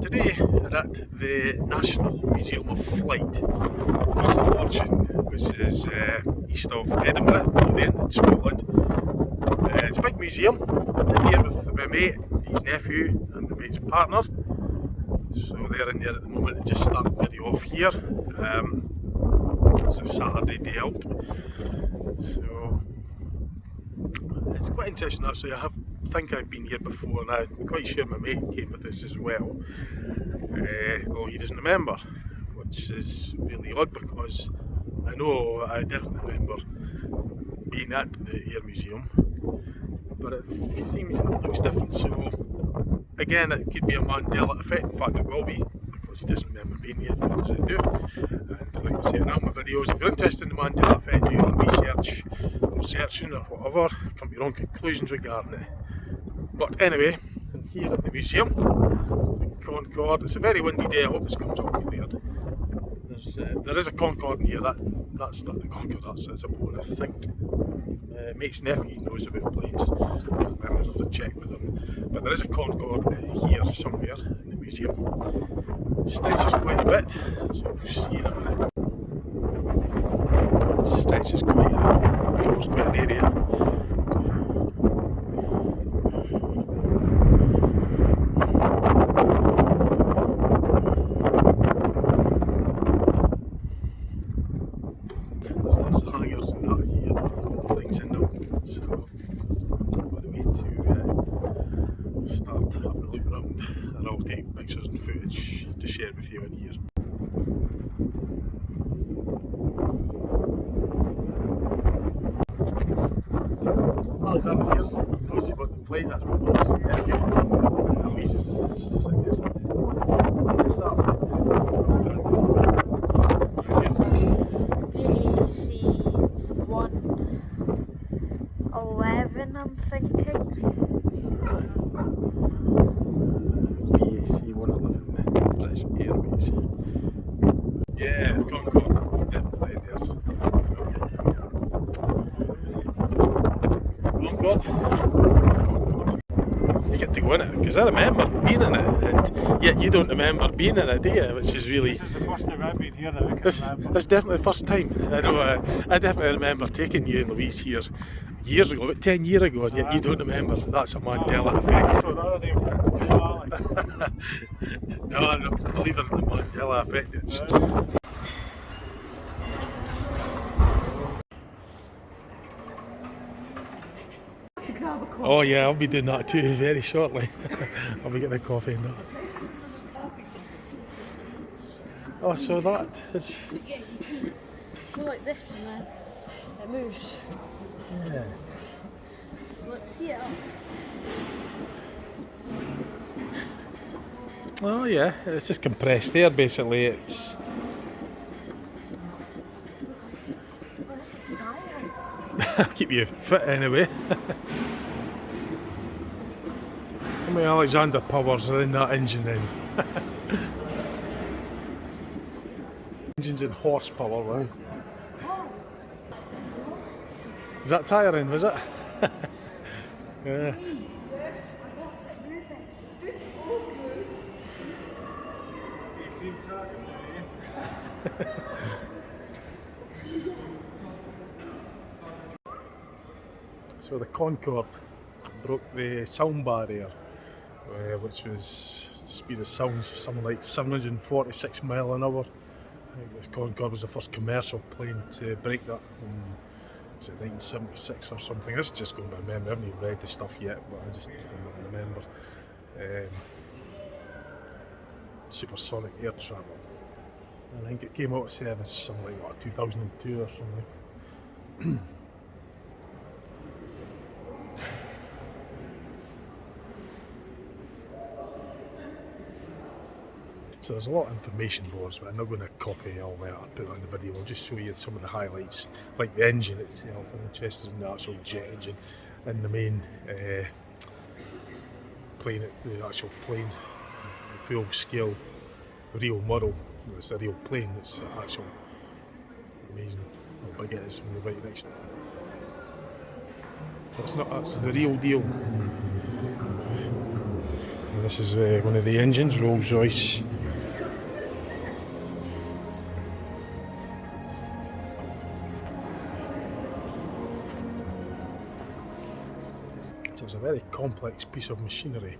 Today we're at the National Museum of Flight at East Fortune, which is east of Edinburgh, then in Scotland. It's a big museum. I'm here with my mate, his nephew, and my mate's partner. So they're in there at the moment and just start the video off here. It's a Saturday day out. So it's quite interesting actually. I think I've been here before and I'm quite sure my mate came with us as well. Well, he doesn't remember, which is really odd because I know I definitely remember being at the Air Museum, but it seems it looks different. So again, it could be a Mandela effect. In fact, it will be because he doesn't remember being here, but as I do. And like I say in all my videos, if you're interested in the Mandela effect, do your own research or searching or whatever, come to your own conclusions regarding it. But anyway, here at the museum, the Concorde. It's a very windy day. I hope this comes all cleared. There is a Concorde in here. That's not the Concorde. That's a boat. I think mate's nephew knows about planes. I might have to check with him. But there is a Concorde here somewhere in the museum. It stretches quite a bit, so we'll see in a minute. It stretches covers quite an area. There's lots of hangars and that here, things in them. So what a way to start having a look around, and I'll take pictures and footage to share with you in here. Alexander here's knows about the planes, that's what it was. Yeah, Louise is sitting there. AC-111, I'm thinking. AC-111, British Airways. Yeah, Concorde is definitely in there. Concorde. You get to go in it, because I remember being in it, and yet you don't remember being in it, do you? Which is really... This is the first time I've been here that I can remember. This is definitely the first time. I know, I definitely remember taking you and Louise here years ago, about 10 years ago, and yet you don't remember. That's a Mandela effect. No, I don't believe in the Mandela effect. It's... Oh yeah, I'll be doing that too very shortly. I'll be getting a coffee and that. Oh, so that is... Yeah, you go like this and then it moves. Yeah. Look, see it up. Oh yeah, it's just compressed air basically. It's... Oh, this is styling. keep you fit anyway. How many Alexander powers are in that engine then? Engines in horsepower, right? Is that tiring, was it? Yeah. So the Concorde broke the sound barrier, which was the speed of sound, something like 746 miles an hour. I think this Concorde was the first commercial plane to break that in, was it 1976 or something. This is just going by memory. I haven't even read the stuff yet, but I just remember. Supersonic air travel. I think it came out of service something like what, 2002 or something. So there's a lot of information boards, but I'm not going to copy all that or put it on the video. I'll just show you some of the highlights, like the engine itself. I'm interested in the actual jet engine and the main plane, the actual plane, the full scale, real model. It's a real plane. It's actual amazing how big it is when you're right next. It's not. That's the real deal. And this is one of the engines, Rolls-Royce. So it's a very complex piece of machinery.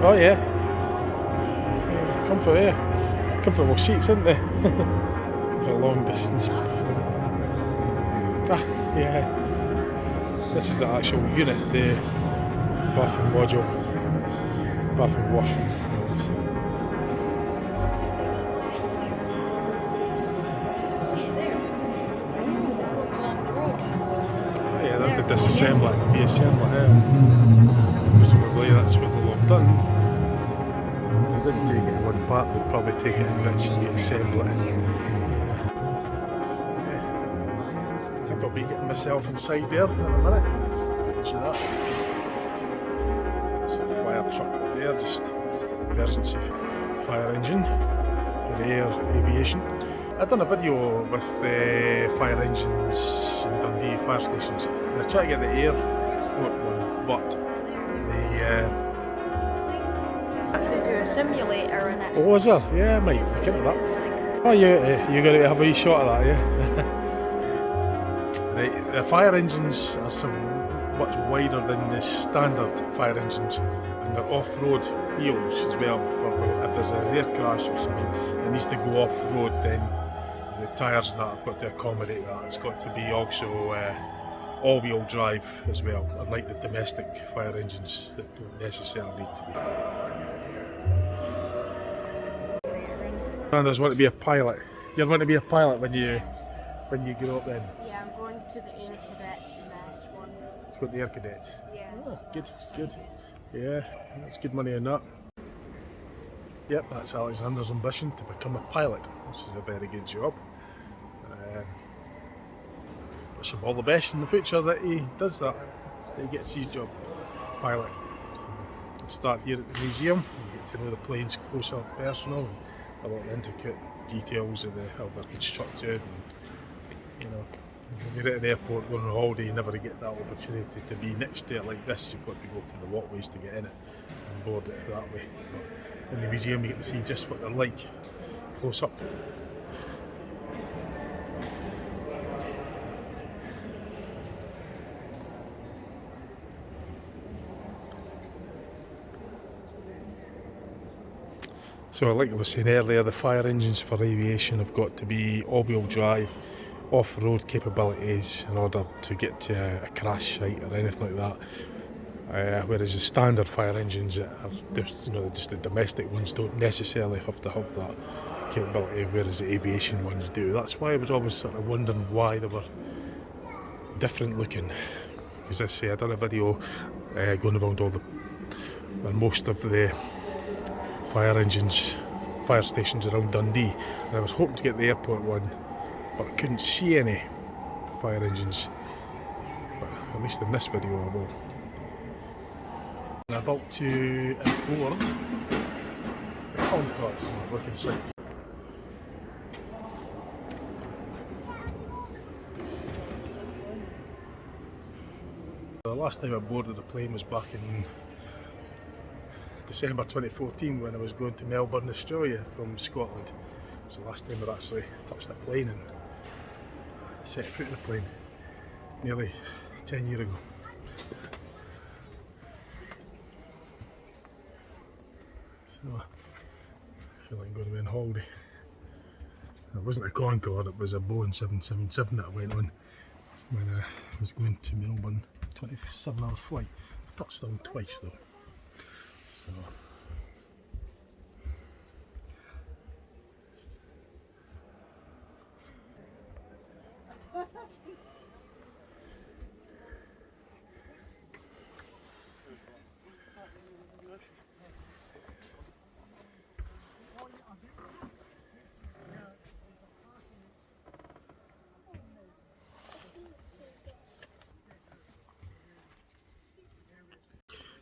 Oh yeah, comfortable seats, isn't they? For a long distance. Ah, yeah. This is the actual unit, the bathroom module, bathroom washroom. See it there? It's going along the road. Oh, yeah, they have to disassemble it and reassemble it. Yeah. Presumably that's what they'll have done. They didn't take it in one part, they'd probably take it in bits and reassemble it. I think I'll be getting myself inside there in a minute. Some footage of that. There's a fire truck up there, just emergency fire engine for air aviation. I've done a video with fire engines in Dundee fire stations, and I tried to get the airport one, but the Actually do a simulator in it. oh, is there? Yeah, I might look into that. Oh, you're going to have a wee shot of that, yeah? Right, the fire engines are so much wider than the standard fire engines, and they're off-road wheels as well. For if there's an air crash or something that needs to go off-road, then the tyres and that have got to accommodate that. It's got to be also all-wheel drive as well, unlike the domestic fire engines that don't necessarily need to be. Anders want to be a pilot. You're going to be a pilot when you grow up then? Yeah, I'm going to the Air Cadets in this one. It's got the air cadets. Yes. Oh, good. Yeah, that's good money in that. Yep, that's Alexander's ambition, to become a pilot, which is a very good job. Wish him all the best in the future that he does that, that he gets his job, pilot. So we'll start here at the museum, and get to know the planes closer up personal, and a lot of intricate details of how they're constructed. And, you know, if you're at an airport going on holiday, you never get that opportunity to be next to it like this. You've got to go through the walkways to get in it and board it that way. But in the museum, you get to see just what they're like close up. So like I was saying earlier, the fire engines for aviation have got to be all-wheel drive, off-road capabilities in order to get to a crash site or anything like that. Whereas the standard fire engines that are just the domestic ones don't necessarily have to have that capability, whereas the aviation ones do. That's why I was always sort of wondering why they were different looking. Because I say I done a video going around most of the fire stations around Dundee, and I was hoping to get the airport one, but I couldn't see any fire engines. But at least in this video I will. I'm about to board the Concorde on the looking site. The last time I boarded a plane was back in December 2014 when I was going to Melbourne, Australia from Scotland. It was the last time I actually touched a plane and set foot in a plane, nearly 10 years ago. So I feel like I'm going to be on holiday. It wasn't a Concorde, it was a Boeing 777 that I went on when I was going to Melbourne, 27-hour flight. I touched down twice though.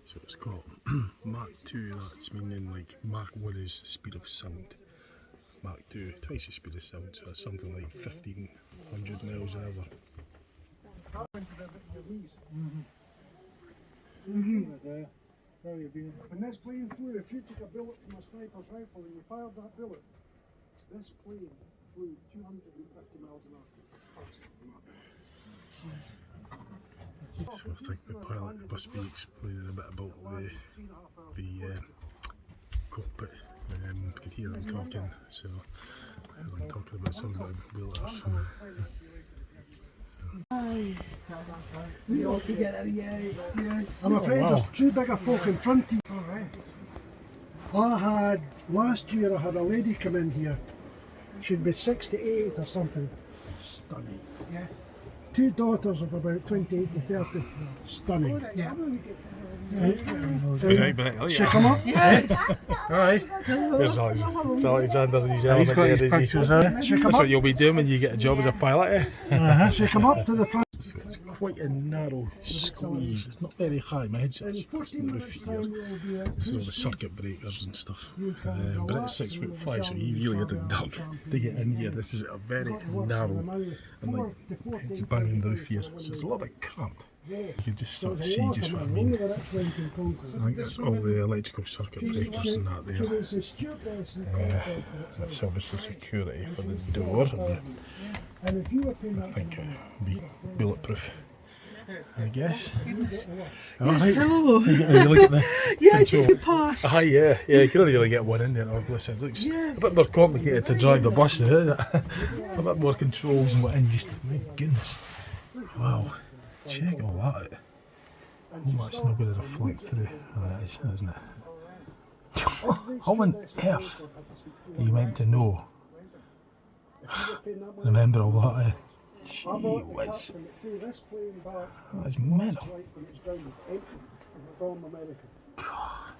So it's got Mach 2, that's meaning like Mach 1 is the speed of sound. Mach 2, twice the speed of sound, so it's something like 1500 miles an hour. When this plane flew, if you took a bullet from a sniper's rifle and you fired that bullet, this plane flew 250 miles an hour faster than that. So I think the pilot must be explaining a bit about the cockpit. You could hear them talking, so I'm talking about something about wheelers. I'm afraid there's too big a folk in front of you. Last year I had a lady come in here. She'd be 68 or something. Stunning. Yeah. 2 daughters of about 28 to 30. Stunning. Yeah. She come up? Yes. Alright. There's Alexander, he's got his pictures there. That's what you'll be doing when you get a job as a pilot, eh? She come up to the front. So it's quite a narrow squeeze, it's not very high, my head's at the roof here. So the circuit breakers and stuff. But it's 6'5", so you really had to duck to get in here. This is a very narrow, and like it's banging the roof here, so it's a little bit cramped. You can just sort of see just what I mean. I think that's all the electrical circuit breakers and that there. That's obviously security for the door. I think it'll be bulletproof, I guess. Yes, hello. You look at the Yeah, control. just pass. Yeah, you can only really get one in there. Oh, listen, it looks a bit more complicated to drive the bus, isn't it? A bit more controls and what in used to. My goodness. Wow. Check all that out. Oh, that's not going to reflect through. Oh, that is, isn't it? How on earth are you meant to know? Remember all that, eh? Gee whiz. That's mental. God.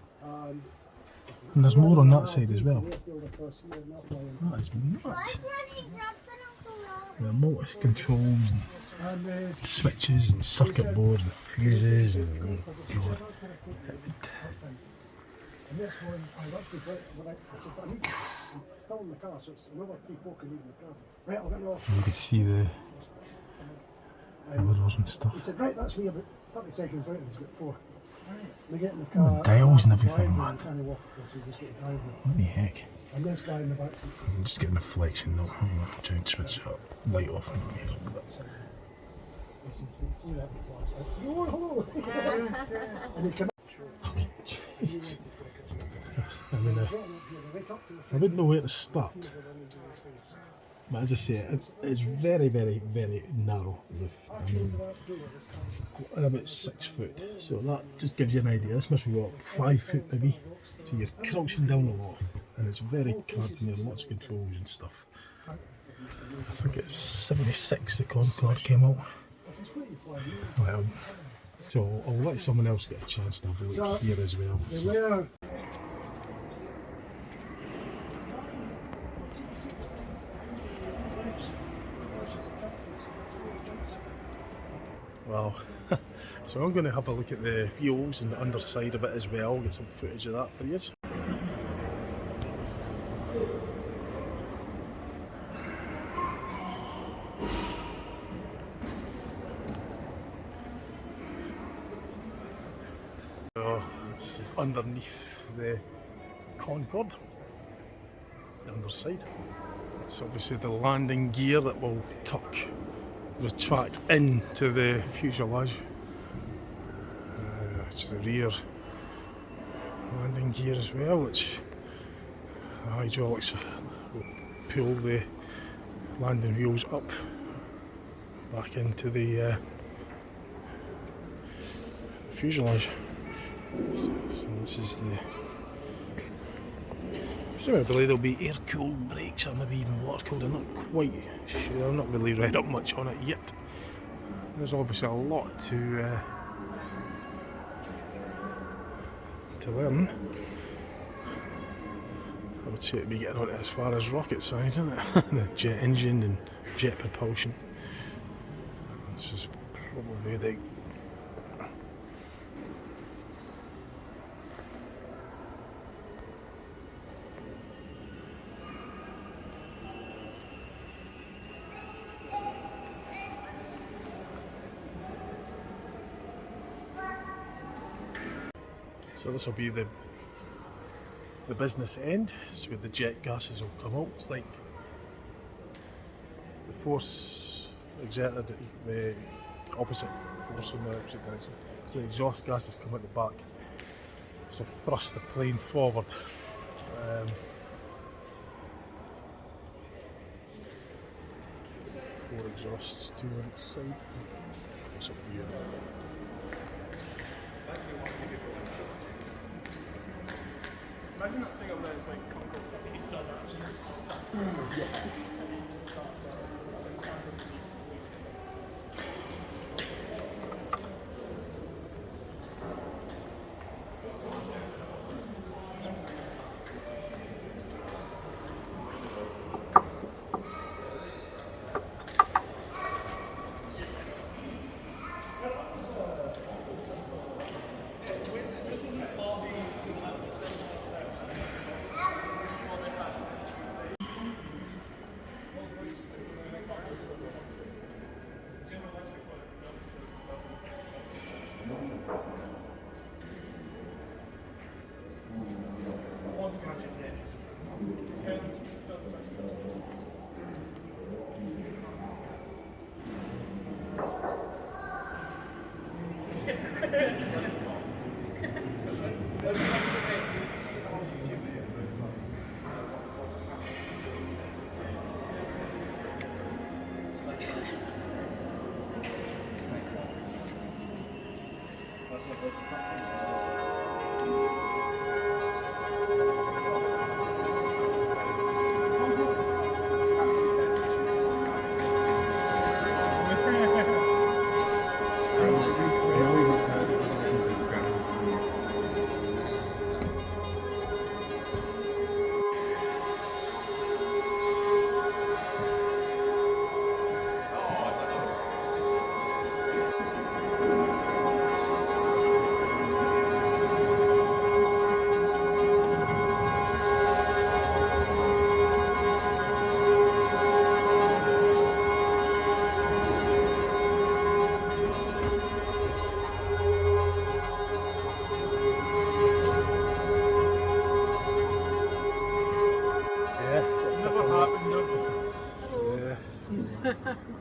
And there's more on that side as well. That is nuts. The motor controls and switches and circuit boards and fuses and God. You can see the mirrors and stuff. He said, right, that's me about 30 seconds later, he's got 4. They get in the The car, dials and everything, man. What What the heck? And this guy in the back seat. I'm just getting a flexion now. I'm trying to switch it up. Light off. I mean, jeez. I wouldn't know where to start. But as I say, it's very, very, very narrow roof. I mean, about 6 foot. So that just gives you an idea. This must be what, 5 foot maybe. So you're crouching down a lot, and it's very cramped and there are lots of controls and stuff. I think it's 76 the Concorde came out. Well, so I'll let someone else get a chance to have a look here as well. So. Well, so I'm going to have a look at the wheels and the underside of it as well, get some footage of that for you. So this is underneath the Concorde, the underside. It's obviously the landing gear that will tuck, retract into the fuselage. It's the rear landing gear as well, which the hydraulics will pull the landing wheels up back into the fuselage. So this is the. Presumably there'll be air-cooled brakes or maybe even water-cooled. I'm not quite sure. I've not really read up much on it yet. There's obviously a lot to learn. I would say it'd be getting on it as far as rocket science, isn't it? The jet engine and jet propulsion. This is probably the. So this will be the business end. It's where the jet gases will come out. It's like the force exerted, the opposite force in the opposite direction. So the exhaust gases come out the back. So thrust the plane forward. 4 exhausts, 2 on each side. Close up view. Imagine that thing up there is like Concourse City. It does actually just yes.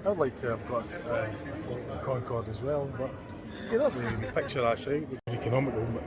I'd like to have got a Concorde as well, but you know, the picture I say, economical, but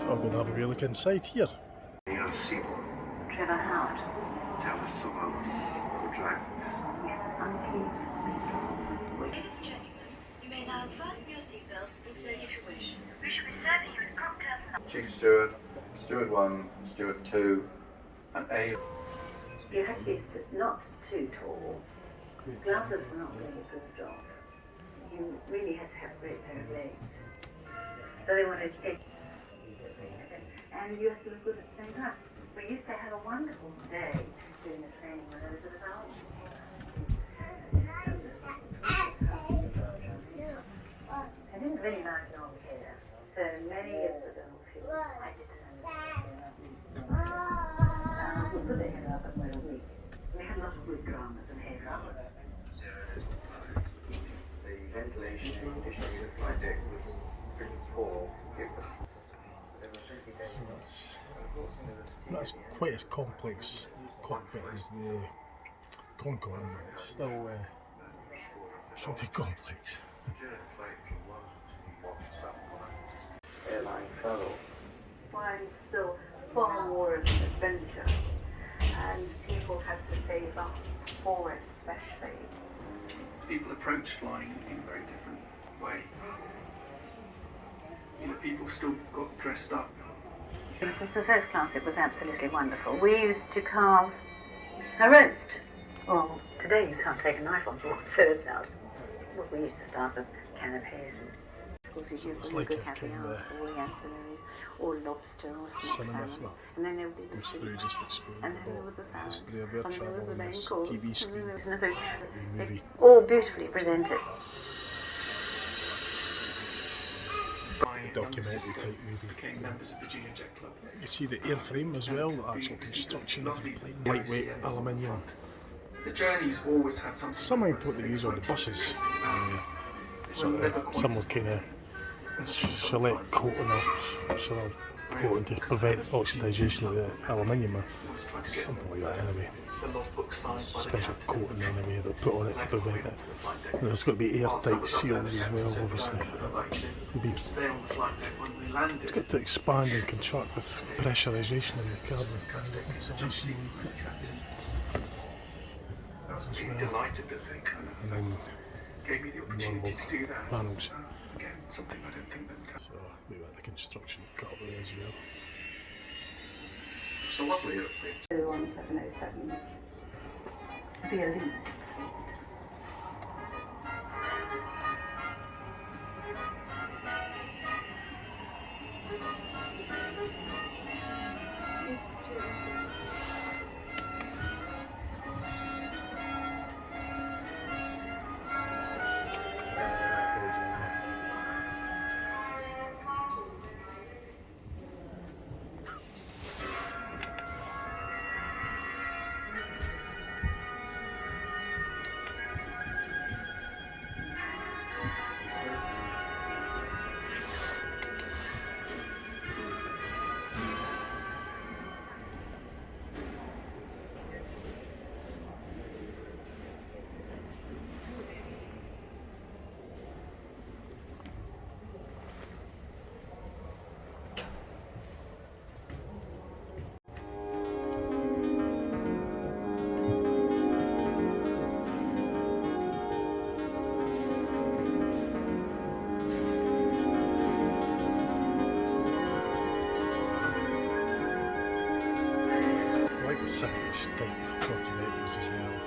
I'm going to have a wee look inside here. Trevor Howard. Dallas Savalas. Contract. Ladies and gentlemen, you may now fasten your seatbelts and smoke if you wish. We shall be serving you with cocktails. Chief Steward, Steward 1, Steward 2, and A. You had to be not too tall. Glasses were not doing a good job. You really had to have a great pair of legs. So they wanted it. And you have to look good at the same time. We used to have a wonderful day doing the training when there was a result. I didn't really like long hair, so many of the girls who liked it would put their hair up and wear a wig. We had a lot of wig dramas and hair dramas. The ventilation and conditioning of the flight deck not as quite as complex cockpit as the Concorde, but it's still pretty complex. Airline travel. Find still far more of an adventure, and people had to save up for it, especially. People approach flying in a very different way. You know, people still got dressed up. Because the first class, it was absolutely wonderful. We used to carve a roast. Well, today you can't take a knife on board, so it's out. Well, we used to start with canapes and of course So you it's do like good a happy kind hour of for all the ancillaries, or lobster, or smoked cinema, salmon. well, And then there would be the goes soup. through just exploring And then there about was the salad. history of air And then there was travel the on main this course. TV And then screen. there was another. Movie. All beautifully presented. My younger Documentary sister type movie. became members of the Junior Jet Club. You see the airframe as well, the actual construction of the plane, lightweight aluminium. The journeys always had something. Similar to what they use on the buses. Sort of similar kind of select coating or sort of coating to prevent oxidisation of the aluminium or something like that anyway. Special coating anyway they'll put on it to prevent it. And there's got to be airtight seals as well, obviously. It's got to expand and contract with pressurisation in the cabin and the insulation as well. Delighted that they kind And then of gave me the opportunity to do that. panels. Again, something I don't think that. So we've got the construction cutaway as well. It's a lovely outfit. The 1707s. The elite. I like the 70s type documentaries as well.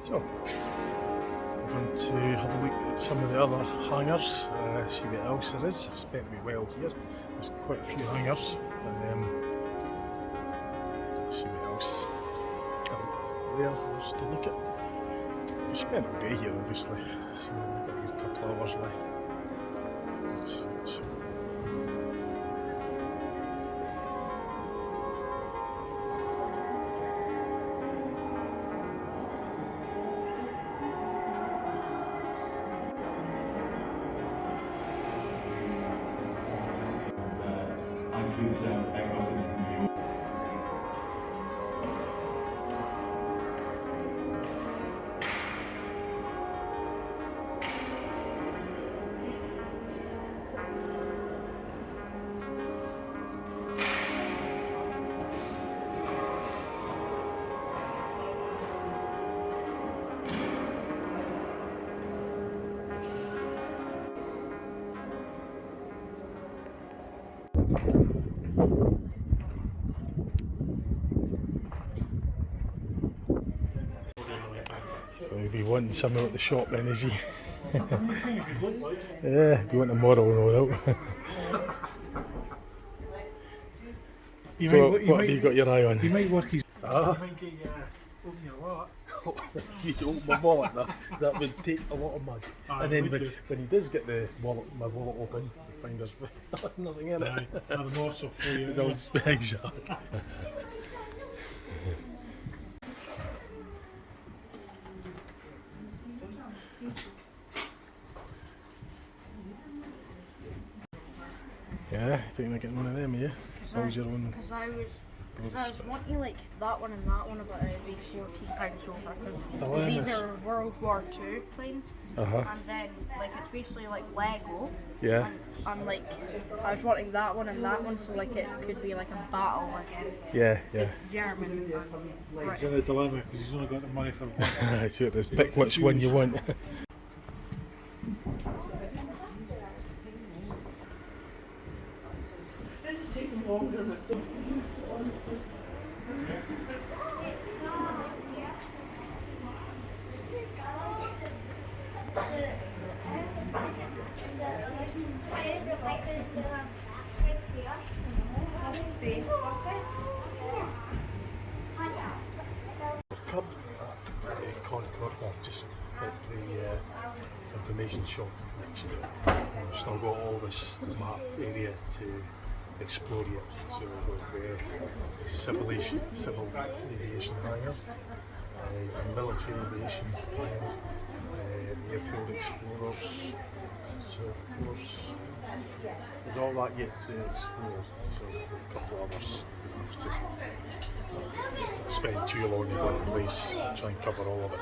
So, I'm going to have a look at some of the other hangars, see what else there is. I've spent a wee while here, there's quite a few hangars. See what else out there there's to look at. I spent all day here obviously, so I've got a couple of hours left. So. I flew this aircraft in from New York. So he'll be wanting something at the shop then, is he? Yeah, do you want a model no doubt. So what have you got your eye on? He might work his. Ah. He might get you open your wallet. You don't open my wallet, that would take a lot of mud. And then when he does get my wallet open, he finds there's nothing in it. Aye, I'm also for you. It's all exactly. Yeah, I think they're getting one of them, yeah? How's your own? Because I was wanting like that one and that one, but it'd be £14 over because these are World War II planes, and then like it's basically like Lego. Yeah. And like I was wanting that one and that one, so like it could be like a battle against. Yeah. This German. He's in a dilemma because he's only got the money for one. I see what this. Pick which one you want. This is taking longer than I thought. Concord, just at the information shop next to it. We've still got all this map area to explore yet. So we've got civil aviation hangar, military aviation hangar, airfield explorers. So of course, there's all that yet to explore. So for a couple of hours, we have to spend too long in one place, try and cover all of it.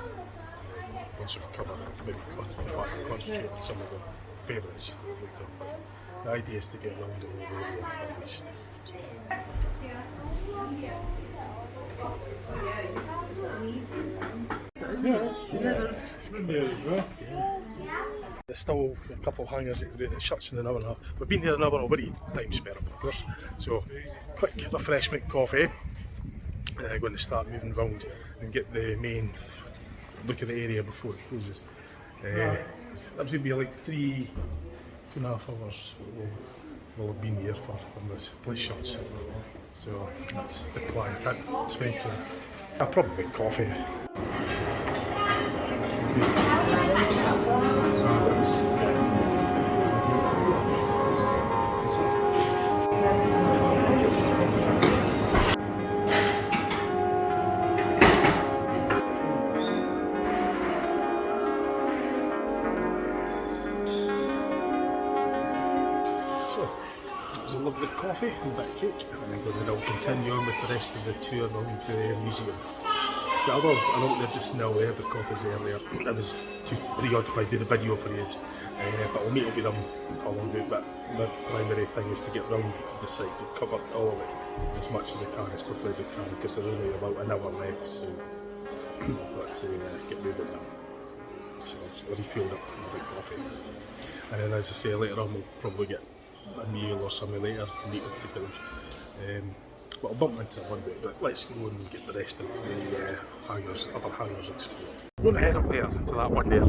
And then once we've covered it, maybe come back to concentrate on some of the favourites we've done. But the idea is to get around the whole area at least. So. There's still a couple of hangars that shuts in an hour and a half. We've been here an hour already, time spare up of course. So quick refreshment coffee. Going to start moving around and get the main look at the area before it closes. That was going to be like 2.5 hours we'll have been here for when this place shuts. So that's the plan. Can't spend time. I'll probably make coffee. Lovely coffee and a bit of cake, and then we're going to continue on with the rest of the tour around the museum. The others, I know they're just now, they had their coffees earlier. I was too preoccupied doing a video for you, but I'll meet up with them along the way. But my primary thing is to get round the site and cover all of it as much as I can, as quickly as I can, because there's only about an hour left, so I've got to get moving now. So I'll refuel up a bit of coffee, and then as I say later on, we'll probably get a meal or something later to meet up together. But I'll bump into one bit, but let's go and get the rest of the other hangars explored. I'm going to head up there to that one there.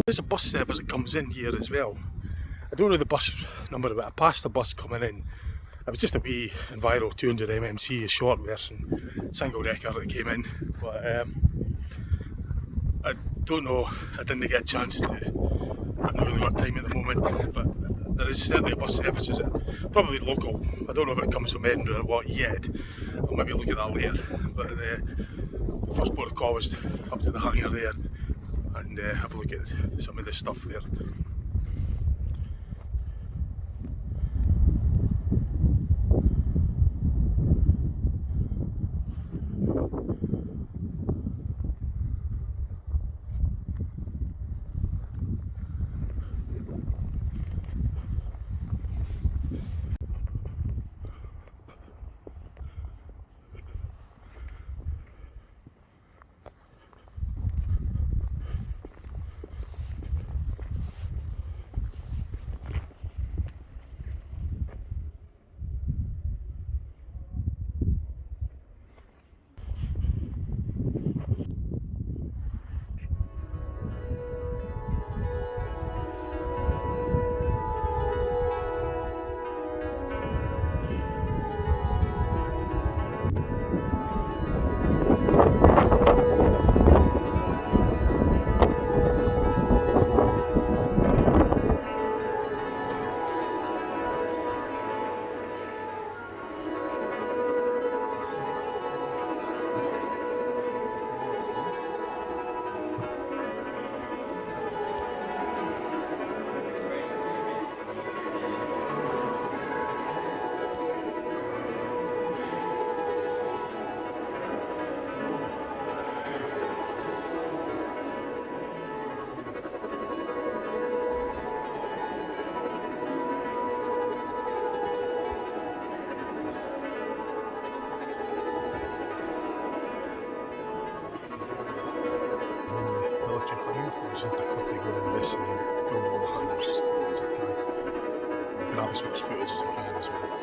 There's a bus service that comes in here as well. I don't know the bus number, but I passed the bus coming in. It was just a wee Enviro 200 MMC, a short version, single decker that came in. But I don't know, I didn't get a chance to, I've not really got time at the moment, but there is certainly a bus service, probably local. I don't know if it comes from Edinburgh or what yet. I'll maybe look at that later. But the first port of call was up to the hangar there and have a look at some of the stuff there. I just have to quickly go in this and then go all the handles as quickly as I can. Grab as much footage as I can as well.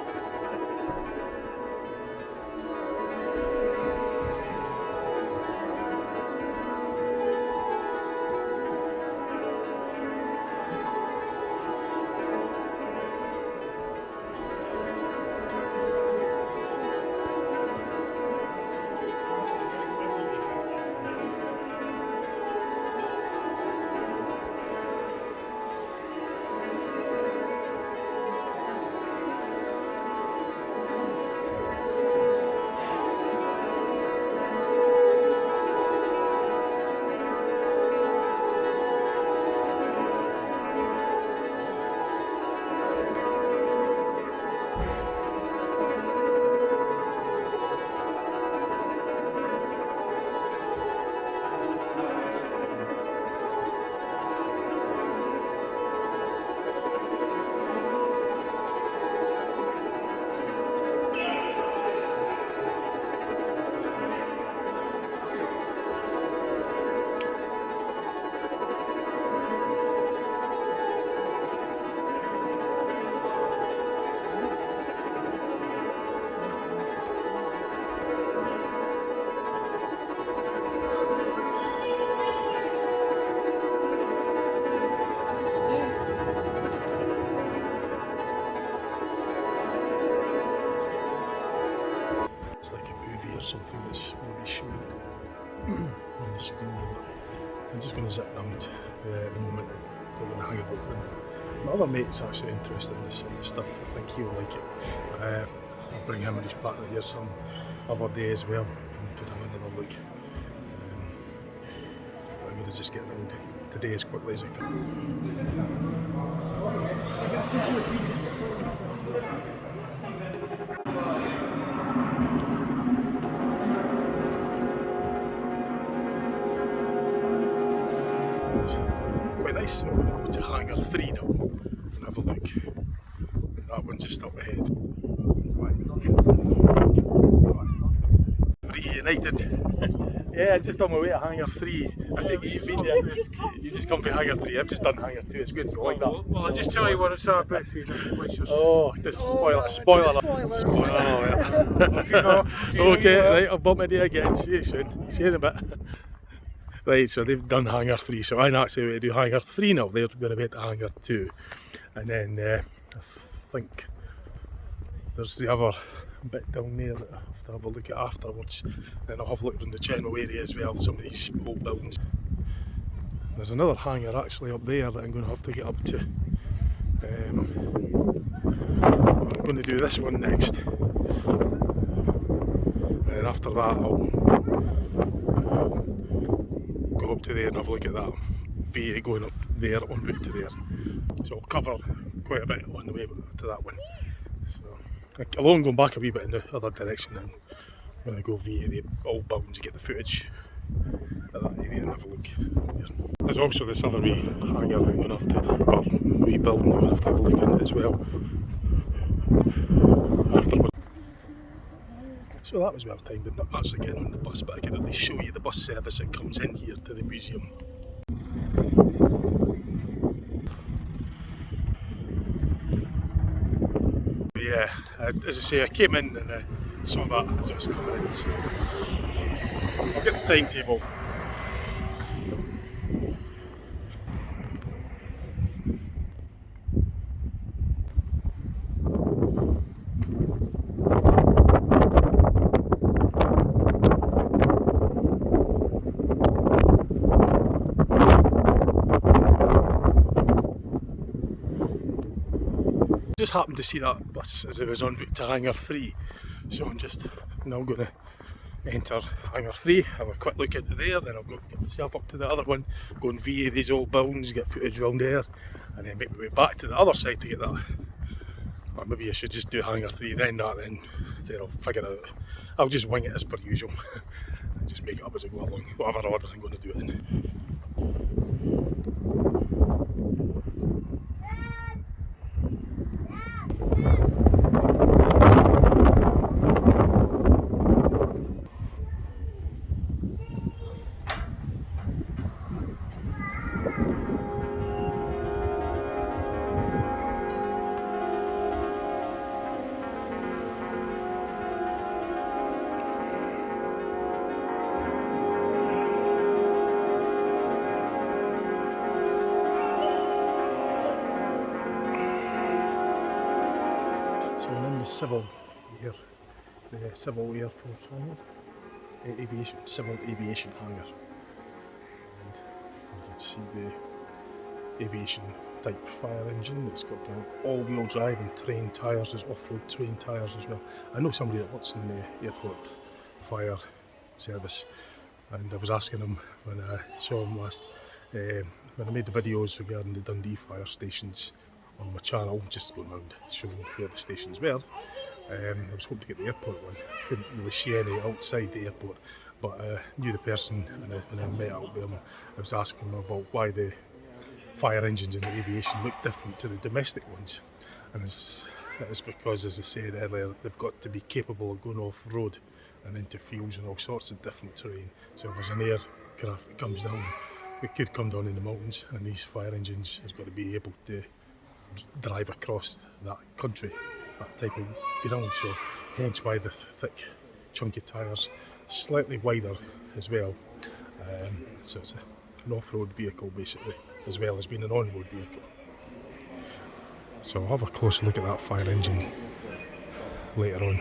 It's like a movie or something that's going to be shown on the screen. I'm just going to zip round at the moment. They're going to hang about them. My other mate's actually interested in this sort of stuff. I think he'll like it. I'll bring him and his partner here some other day as well, and he could have another look. But I'm going to just get around today as quickly as I can. Quite nice, so I'm going to go to hangar 3 now and have a look. That one's just up ahead. United. Yeah, just on my way to Hangar 3. I think you've been there. You just come from Hangar 3. I've just done Hangar 2. It's good. I like that. Well, I'll just tell you what it's all about, see what's your Oh, this spoiler. Spoiler. Spoiler. Oh, yeah. Okay, right. I'll bump into you again. See you soon. See you in a bit. Right, so they've done Hangar 3. So I'm actually going to do Hangar 3 now. They're going to be at Hangar 2. And then I think there's the other bit down there that I have to have a look at afterwards. Then I'll have a look around the general area as well, some of these old buildings. There's another hangar actually up there that I'm going to have to get up to. I'm going to do this one next. And after that I'll go up to there and have a look at that VA going up there en route to there. So I'll cover quite a bit on the way to that one. So I'll go back a wee bit in the other direction and I'm going to go via the old buildings to get the footage at that area and have a look. There's also this other wee hangar I'm going to have to, well, wee building I'm going to have a look at as well afterwards. So that was well timed, but not actually getting on the bus, but I can at least show you the bus service that comes in here to the museum. Yeah, as I say, I came in and saw that as I was coming in. So I'll get the timetable. Just happened to see that bus as it was en route to Hangar 3, so I'm just now going to enter Hangar 3, have a quick look into there, then I'll go get myself up to the other one, go and via these old buildings, get footage round there, and then make my way back to the other side to get that. Or maybe I should just do Hangar 3 then I'll figure it out. I'll just wing it as per usual and just make it up as I go along, whatever order I'm going to do it in. So I'm in the Civil Air Force hangar, Civil Aviation hangar, and you can see the aviation type fire engine. It's got the all-wheel drive and train tyres, there's off-road train tyres as well. I know somebody that works in the airport fire service, and I was asking him when I saw him last, when I made the videos regarding the Dundee fire stations on my channel, just going around showing where the stations were. I was hoping to get the airport one. Couldn't really see any outside the airport, but I knew the person, and when I met up with him, I was asking him about why the fire engines in the aviation look different to the domestic ones. And it's because, as I said earlier, they've got to be capable of going off-road and into fields and all sorts of different terrain. So if there's an aircraft that comes down, it could come down in the mountains, and these fire engines has got to be able to drive across that country, that type of ground. So hence why the thick chunky tyres, slightly wider as well. So it's an off-road vehicle basically, as well as being an on-road vehicle. So I'll have a closer look at that fire engine later on.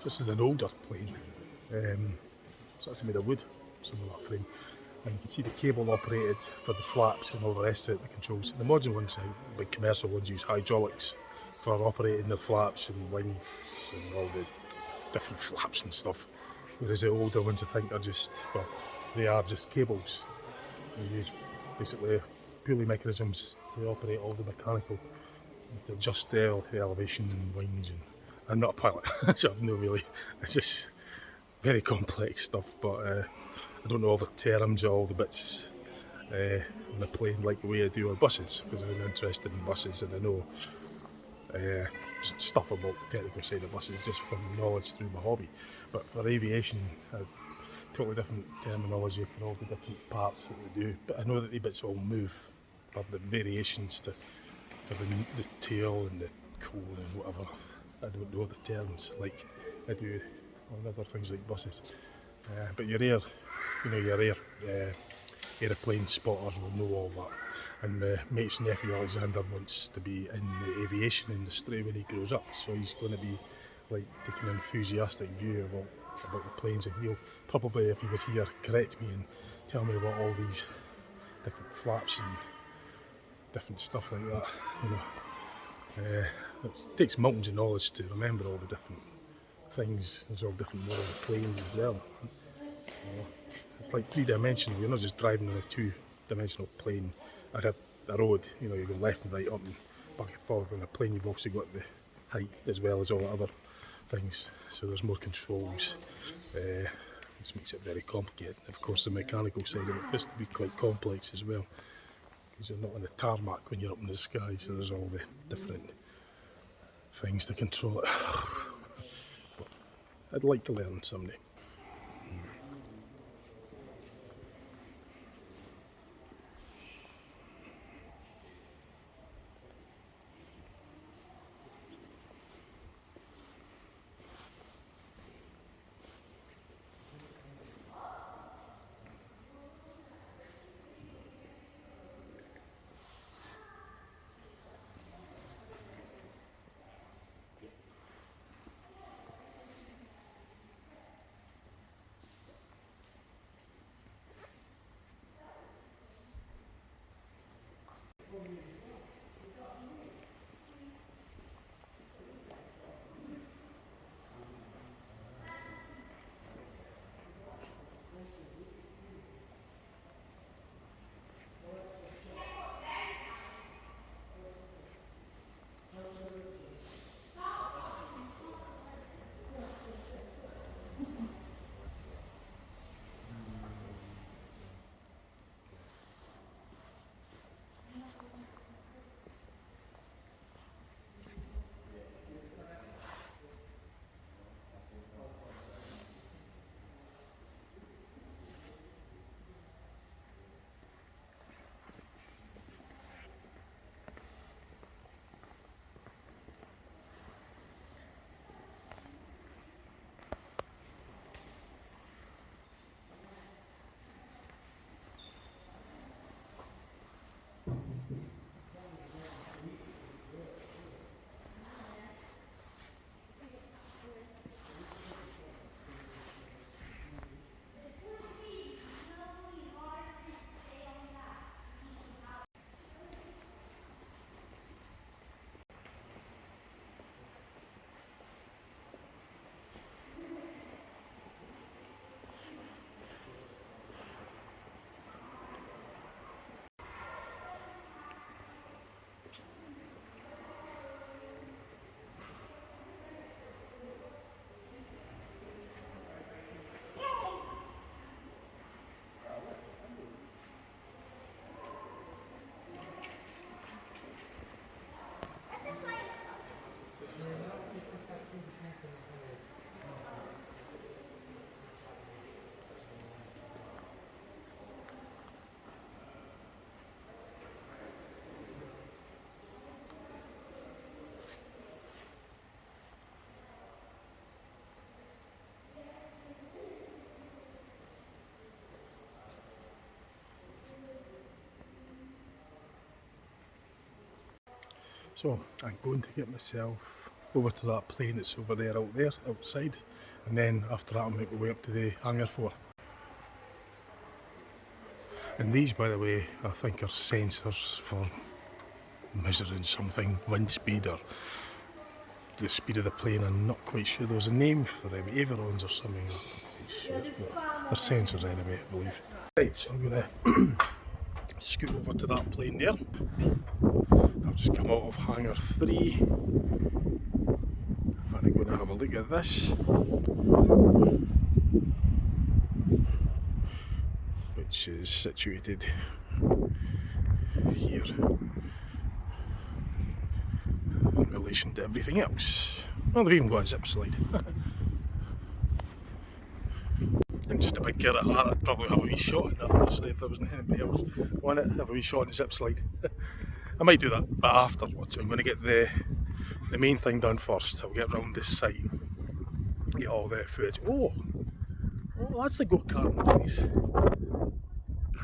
This is an older plane, so it's made of wood, some of that frame. and you can see the cable operated for the flaps and all the rest of it, the controls. The modern ones, big commercial ones, use hydraulics for operating the flaps and wings and all the different flaps and stuff, whereas the older ones I think are just, well, they are just cables. You use basically pulley mechanisms to operate all the mechanical, to adjust the elevation and wings, and I'm not a pilot, so I've no really, it's just very complex stuff, but I don't know all the terms or all the bits on the plane like the way I do on buses, because I'm interested in buses and I know stuff about the technical side of buses just from knowledge through my hobby. But for aviation, totally different terminology for all the different parts that they do. But I know that the bits all move for the variations for the tail and the cone and whatever. I don't know the terms like I do on other things like buses. But your aeroplane spotters will know all that. And my mate's nephew Alexander wants to be in the aviation industry when he grows up, so he's going to be like taking an enthusiastic view about the planes, and he'll probably, if he was here, correct me and tell me about all these different flaps and different stuff like that. It takes mountains of knowledge to remember all the different things. There's all different model planes as well. It's like three-dimensional. You're not just driving on a two-dimensional plane at a road. You go left and right, up and back and forward. On a plane, you've also got the height as well as all the other things. So there's more controls. This makes it very complicated. Of course, the mechanical side of it has to be quite complex as well, because you're not on the tarmac when you're up in the sky. So there's all the different things to control it. But I'd like to learn someday. So I'm going to get myself over to that plane that's over there, outside, and then after that I'll make my way up to the hangar floor. And these, by the way, I think are sensors for measuring something, wind speed or the speed of the plane. I'm not quite sure. There was a name for them, ailerons or something. I'm not quite sure. They're sensors anyway, I believe. Right, so I'm going to scoot over to that plane there. I've just come out of hangar 3 and I'm going to have a look at this, which is situated here in relation to everything else. Well, they've even got a zip slide. I'm just a big kid at heart. I'd probably have a wee shot in that, honestly, if there wasn't anybody else on it. Have a wee shot in the zip slide. I might do that, but afterwards. I'm going to get the main thing done first. I'll get round this site, get all the footage. Oh, that's the go-karting place.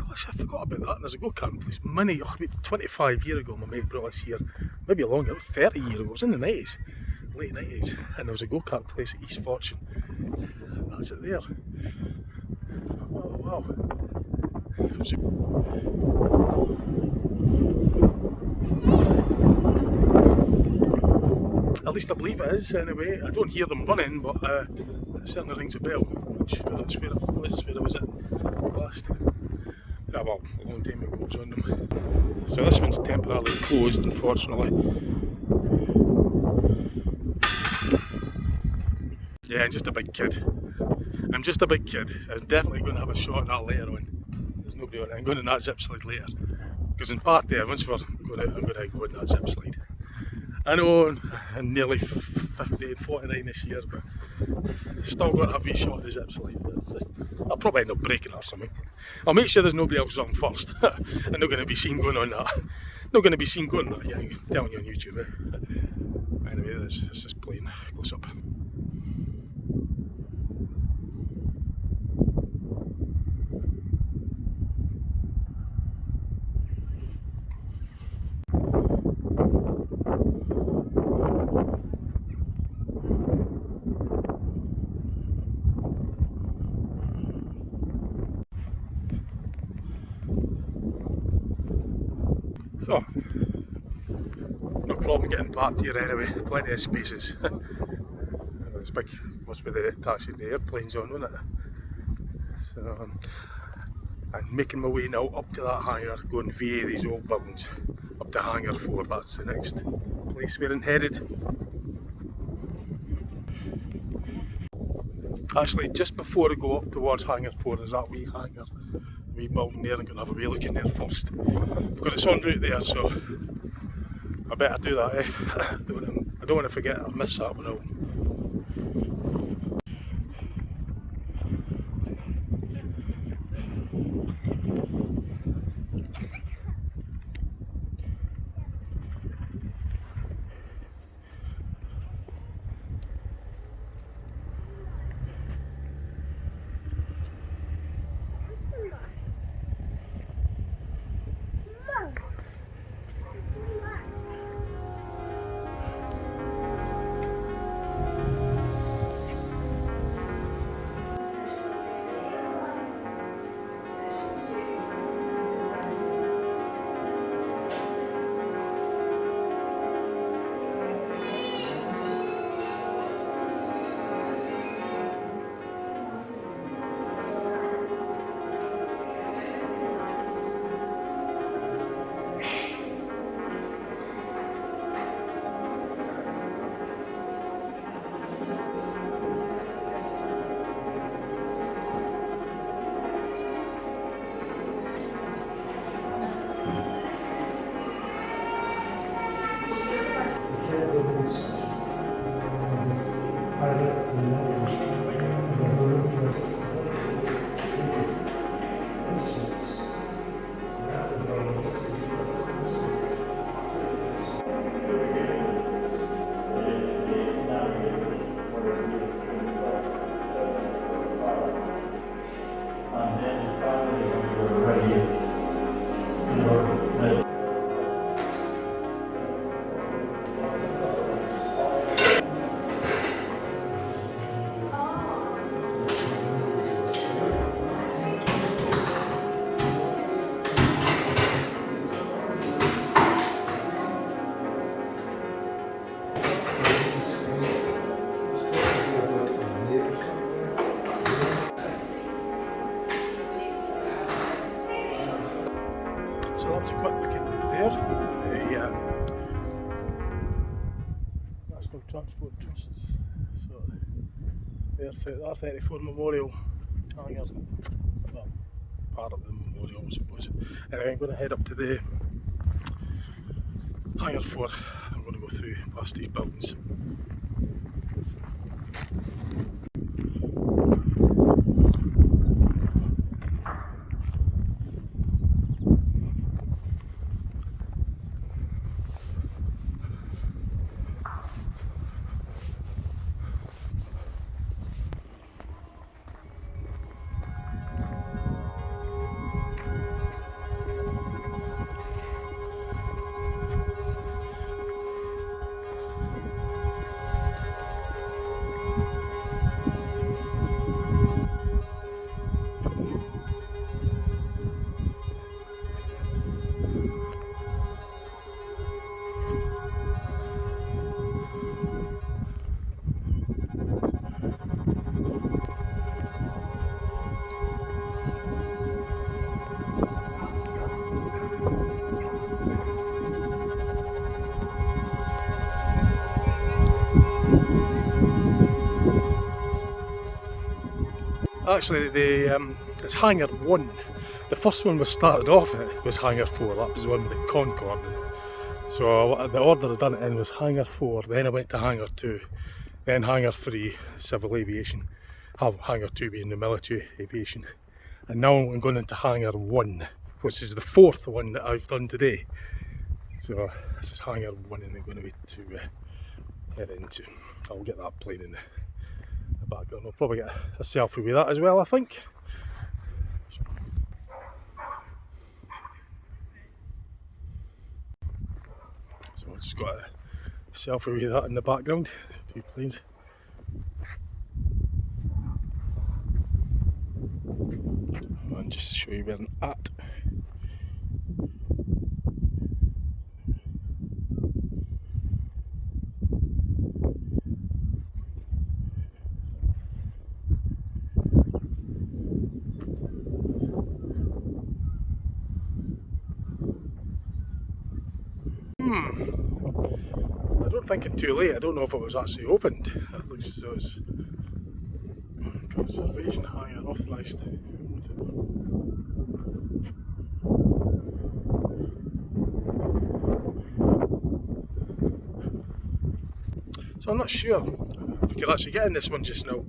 Gosh, I forgot about that. There's a go-karting place. Many, 25 years ago, my mate brought us here. Maybe longer, 30 years ago. It was in the 90s, late 90s, and there was a go-kart place at East Fortune. And that's it there. Oh wow. At least I believe it is anyway. I don't hear them running, but it certainly rings a bell. Which that's where it was, where I was at last. Yeah, well, a long time ago I was on them. So this one's temporarily closed, unfortunately. Yeah, I'm just a big kid. I'm just a big kid. I'm definitely going to have a shot at that later on. There's nobody on it. I'm going in that zip slide later. Because in part there, once we're going out, I'm going to go in that zip slide. I know I'm nearly 50 and 49 this year, but still got to have a wee shot at the zip slide. I'll probably end up breaking it or something. I'll make sure there's nobody else on first. I'm not going to be seen going on that. Not going to be seen going on that, yeah, I'm telling you on YouTube. Anyway, this is plane close up. So, no problem getting parked here anyway, plenty of spaces. It's big, must be the taxi the airplanes on, wasn't it? So, I'm making my way now up to that hangar, going via these old buildings, up to hangar 4, that's the next place we're headed. Actually, just before I go up towards hangar 4, there's that wee hangar. Wee building there. I'm going to have a wee look in there first because it's en route there, so I better do that. I don't want to forget. I'll miss that one out. there. National Transport Trusts. So their 34 Memorial hangar. Well, part of the memorial, I suppose. Anyway, I'm going to head up to the hangar 4. I'm going to go through past these buildings. Actually, it's hangar 1. The first one was started off at was hangar 4. That was the one with the Concorde. So the order I done it in was hangar 4. Then I went to hangar 2. Then hangar 3, civil aviation. Hangar 2 being the military aviation. And now I'm going into hangar 1, which is the 4th one that I've done today. So this is hangar 1, and I'm going to be to head into. I'll get that plane in the background. I'll probably get a selfie with that as well, I think. So I've just got a selfie with that in the background. 2 planes. And just show you where I'm at. I don't think I'm too late. I don't know if it was actually opened. It looks as though it's conservation hangar authorised. So I'm not sure if we could actually get in this one just now.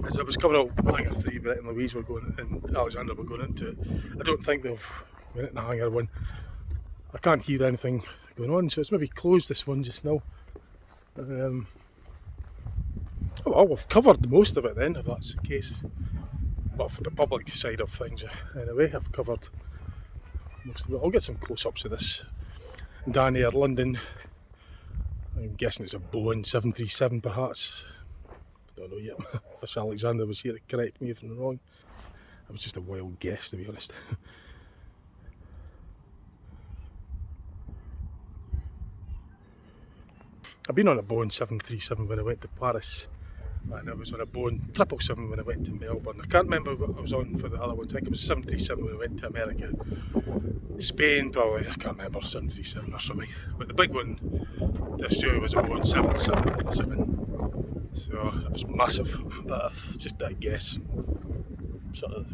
As I was coming out hangar 3, Brett and Louise were going, and Alexander were going into it. I don't think they've went into hangar 1. I can't hear anything going on, so it's maybe closed this one just now. Oh well, we've covered most of it then, if that's the case. But for the public side of things, anyway, I've covered most of it. I'll get some close-ups of this Dan Air London. I'm guessing it's a Boeing 737 perhaps. Don't know yet. If Alexander was here to correct me if I'm wrong. That was just a wild guess, to be honest. I've been on a Boeing 737 when I went to Paris, and I was on a Boeing 777 when I went to Melbourne. I can't remember what I was on for the other one. I think it was 737 when I went to America. Spain probably, I can't remember, 737 or something. But the big one to Australia was a Boeing 777. So it was massive, but just a guess. Sort of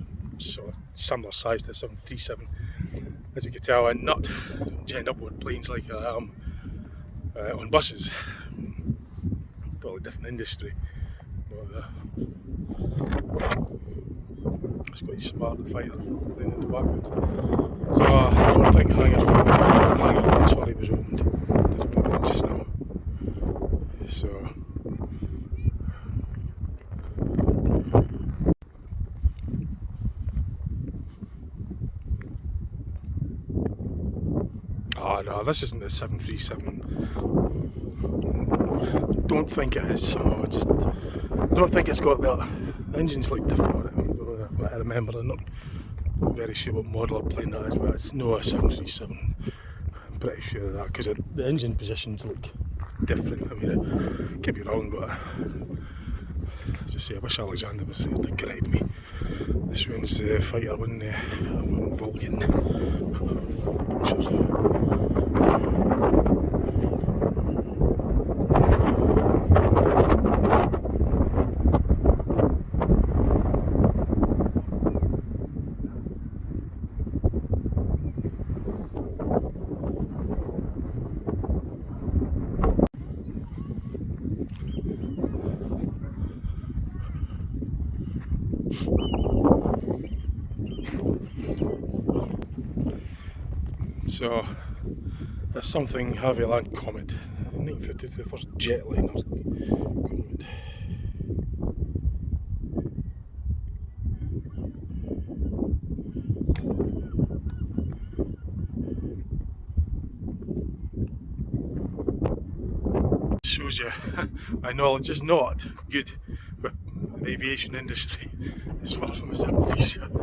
similar size to 737. As you can tell, I'm not genned up with planes like I am on buses. Totally different industry. But, it's quite smart, the fighter playing in the background. So I don't think hangar 1 sorry, was opened to the public just now. So no, this isn't the 737. Don't think it is somehow. I just don't think it's got the engines look different on it. What I remember, I'm not very sure what model of plane that is, but it's no a 737. I'm pretty sure of that because the engine positions look different. I mean, I could be wrong, but as I say, I wish Alexander was here to correct me. This one's the fighter one, Vulcan. So there's something Havilland Comet, 1952, the first jetliner Comet. Shows you my knowledge is not good with the aviation industry. It's far from a 737.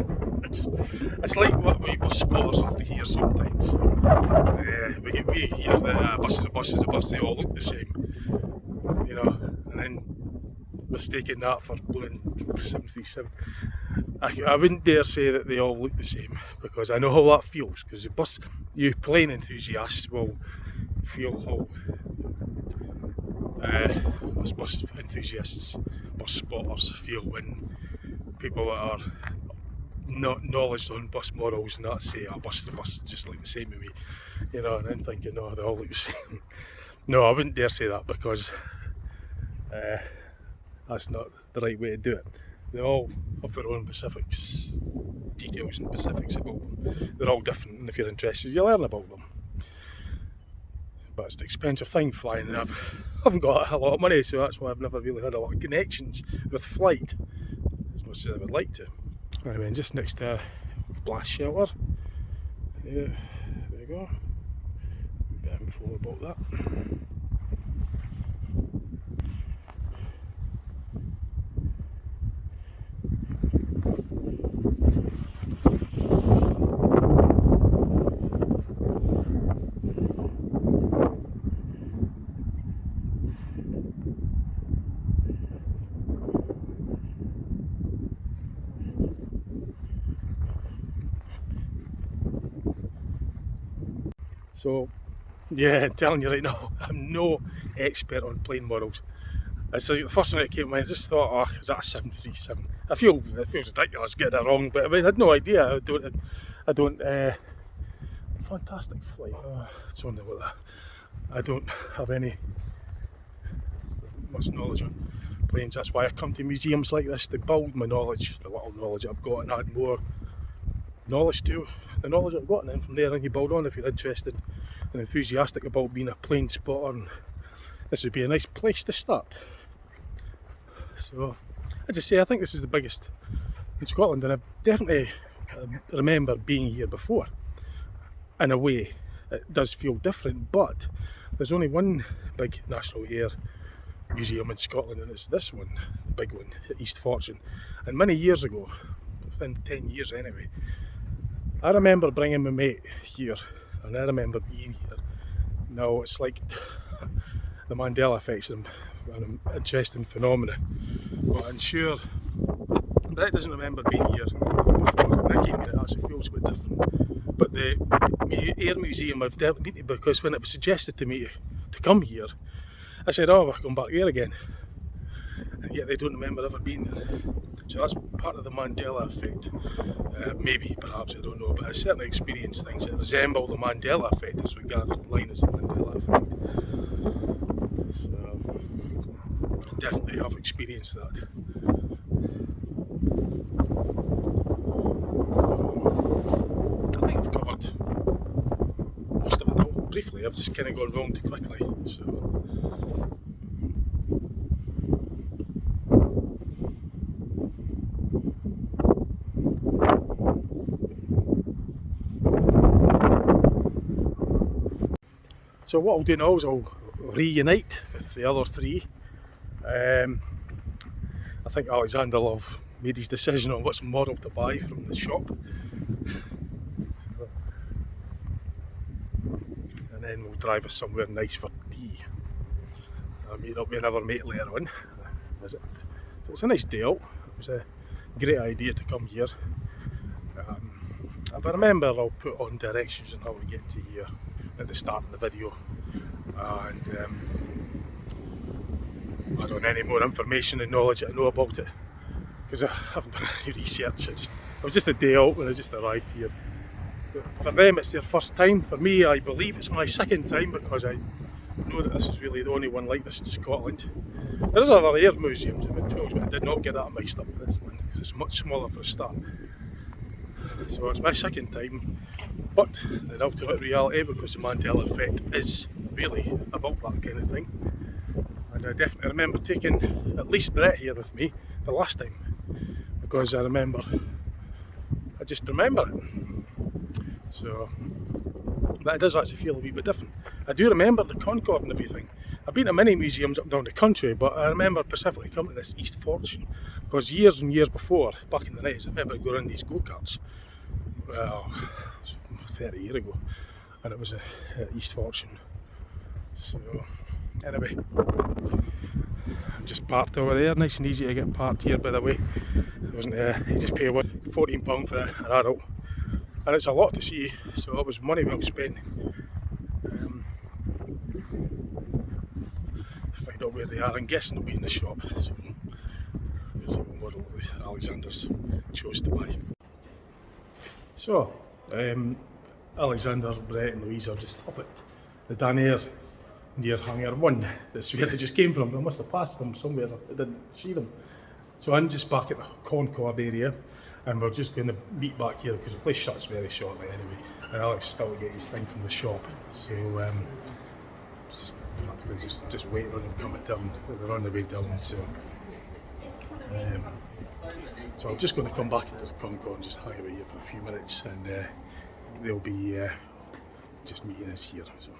It's like what we bus spotters have to hear sometimes. We hear that a bus is a bus is a bus, they all look the same. You know, and then mistaking that for blooming 737. I wouldn't dare say that they all look the same, because I know how that feels, because you plane enthusiasts will feel how us bus enthusiasts, bus spotters feel when people that are not knowledge on bus models and that say a bus is a bus, just like the same with me, you know, and then thinking, no, they all look the same. No, I wouldn't dare say that, because that's not the right way to do it. They all have their own specifics, details and specifics about them. They're all different, and if you're interested, you learn about them. But it's an expensive thing flying, and I haven't got a lot of money, so that's why I've never really had a lot of connections with flight, as much as I would like to. Anyway, just next to a blast shelter. Yeah, there you go. A bit of info about that. So, yeah, I'm telling you right now, I'm no expert on plane models. It's like the first thing that came to mind, I just thought, oh, is that a 737? It feels ridiculous getting it wrong, but I mean, I had no idea. I don't, fantastic flight, it's only about that. I don't have any much knowledge on planes, that's why I come to museums like this, to build my knowledge, the little knowledge I've got, and add more knowledge to the knowledge I've got, and then from there you build on if you're interested and enthusiastic about being a plane spotter, and this would be a nice place to start. So, as I say, I think this is the biggest in Scotland, and I definitely remember being here before. In a way, it does feel different, but there's only one big National Air Museum in Scotland, and it's this one, the big one, at East Fortune. And many years ago, within 10 years anyway, I remember bringing my mate here, and I remember being here. Now, it's like the Mandela effect, an interesting phenomenon, but I'm sure Brett doesn't remember being here before. When I came here, it actually feels quite different. But the Air Museum I've definitely been to, because when it was suggested to me to come here, I said, oh, we're going back here again. And yet they don't remember ever being there. So that's part of the Mandela effect. Maybe, perhaps, I don't know, but I certainly experienced things that resemble the Mandela effect as regards line as the Mandela effect. So, I definitely have experienced that. I think I've covered most of it now. Briefly, I've just kind of gone wrong too quickly. So what I'll do now is I'll reunite with the other three. I think Alexander will have made his decision on which model to buy from the shop. And then we'll drive us somewhere nice for tea. I'll meet up with another mate later on. Visit. So it's a nice day out. It was a great idea to come here. If I remember, I'll put on directions on how to get to here at the start of the video, and add on any more information and knowledge that I know about it, because I haven't done any research. It was just a day out when I just arrived here. But for them it's their first time. For me, I believe it's my second time, because I know that this is really the only one like this in Scotland. There's other air museums in Wales, but I did not get that mixed up with this one because it's much smaller for a start. So it's my second time, but in ultimate reality, because the Mandela effect is really about that kind of thing. And I definitely remember taking at least Brett here with me the last time, because I just remember it. So, but it does actually feel a wee bit different. I do remember the Concorde and everything. I've been to many museums up and down the country, but I remember specifically coming to this East Fortune, because years and years before, back in the 90s, I remember going on these go-karts. Well, 30 years ago, and it was at East Fortune. So, anyway, I'm just parked over there, nice and easy to get parked here, by the way. It wasn't, you just pay £14 for an adult, and it's a lot to see, so it was money well spent. Find out where they are. I'm guessing they'll be in the shop. So there's a model that Alexander's chose to buy. So, Alexander, Brett and Louise are just up at the Danair near Hangar 1. That's where I just came from. I must have passed them somewhere. I didn't see them. So I'm just back at the Concorde area, and we're just going to meet back here because the place shuts very shortly anyway. And Alex still to get his thing from the shop. So just waiting on them coming down. They're on the way down. So I'm just going to come back into the Concorde and just hang out here for a few minutes, and they'll be just meeting us here. So.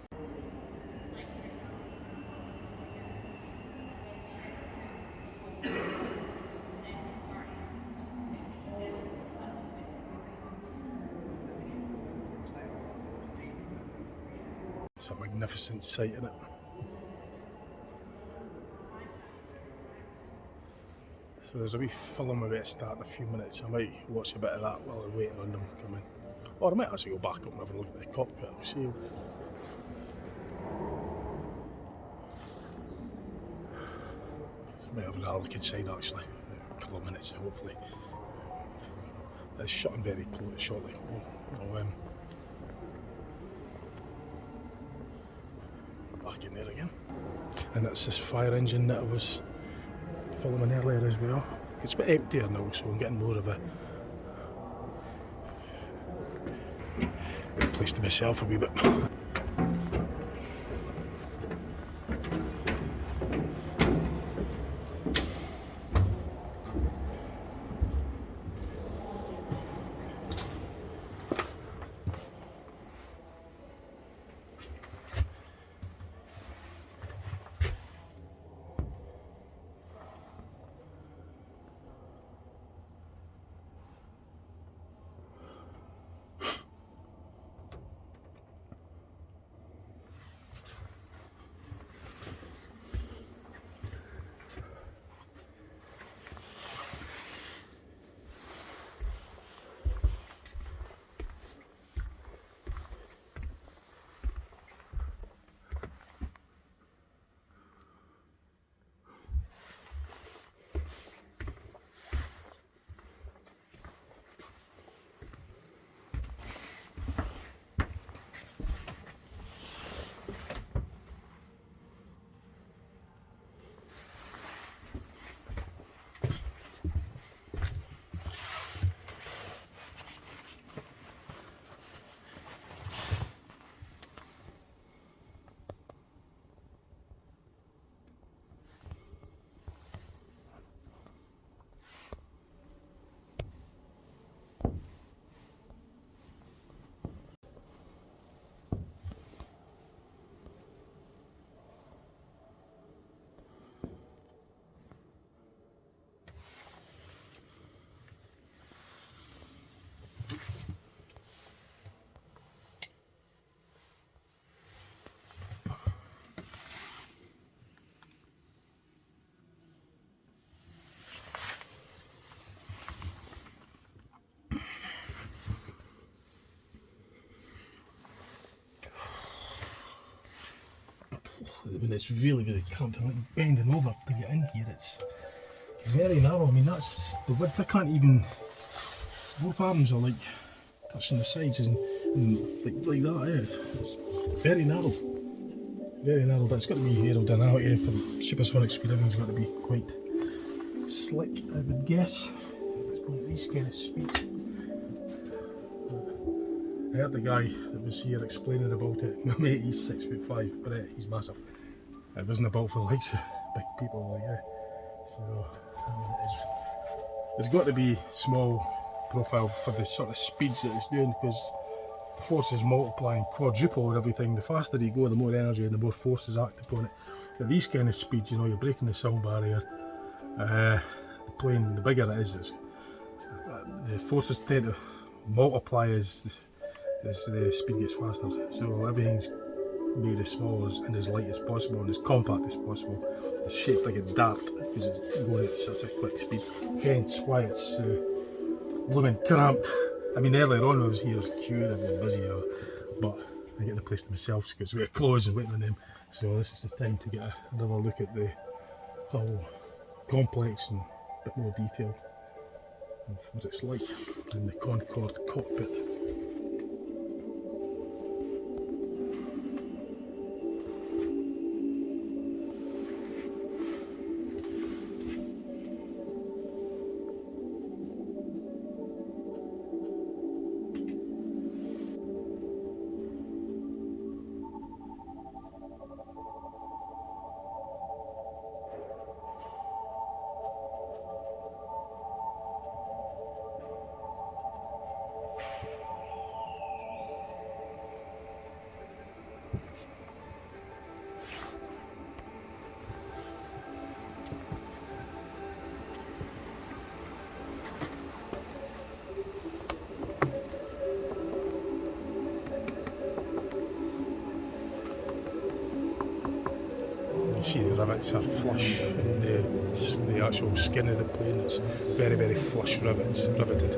It's a magnificent sight, isn't it? So there's a wee film about to start in a few minutes. I might watch a bit of that while we're waiting on them coming. Or I might actually go back up and have a look at the cockpit. I'll see. I might have another look inside actually. A couple of minutes, hopefully. It's shutting very close shortly. Back in there again. And that's this fire engine that I was filming earlier as well. It's a bit emptier now, so I'm getting more of a place to myself a wee bit. when it's really, really cramped. I'm like bending over to get in here. It's very narrow. I mean, that's the width. I can't even. Both arms are like touching the sides and like that. Yeah. It's very narrow. Very narrow, but it's got to be aerodynamic for supersonic speed. Everything's got to be quite slick, I would guess. It's going at these kind of speeds. I heard the guy that was here explaining about it. My mate, he's 6'5", but he's massive. It wasn't about for the likes of big people like that. So there's got to be small profile for the sort of speeds that it's doing, because the force is multiplying, quadruple and everything. The faster you go, the more energy and the more forces act upon it. At these kind of speeds, you know, you're breaking the sound barrier. The plane, the bigger it is, the forces tend to multiply as the speed gets faster. So everything's made as small and as light as possible and as compact as possible. It's shaped like a dart because it's going at such a quick speed. Hence why it's blooming cramped. I mean, earlier on when I was here, it was queued, I've been busy, but I get the place to myself because we're closed and waiting on them. So this is the time to get another look at the whole complex and a bit more detail of what it's like in the Concorde cockpit. You see the rivets are flush in the actual skin of the plane. It's very, very flush rivets, riveted.